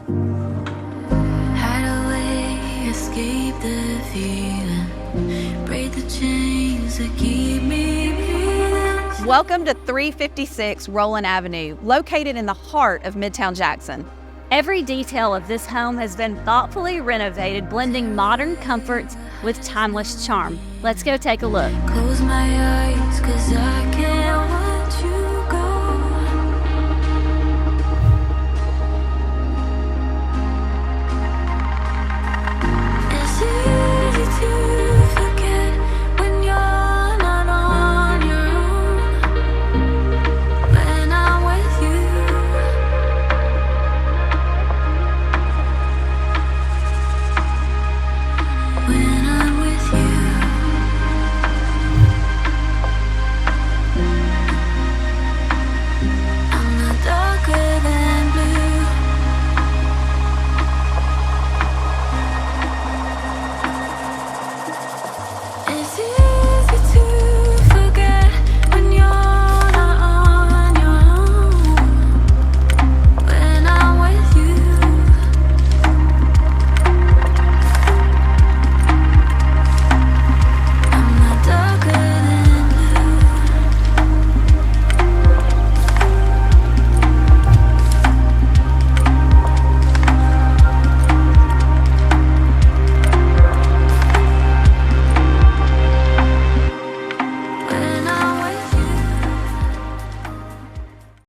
Hide away, escape the feeling, break the chains that keep me breathing. Welcome to 356 Roland Avenue, located in the heart of Midtown Jackson. Every detail of this home has been thoughtfully renovated, blending modern comforts with timeless charm. Let's go take a look. Close my eyes, 'cause I can't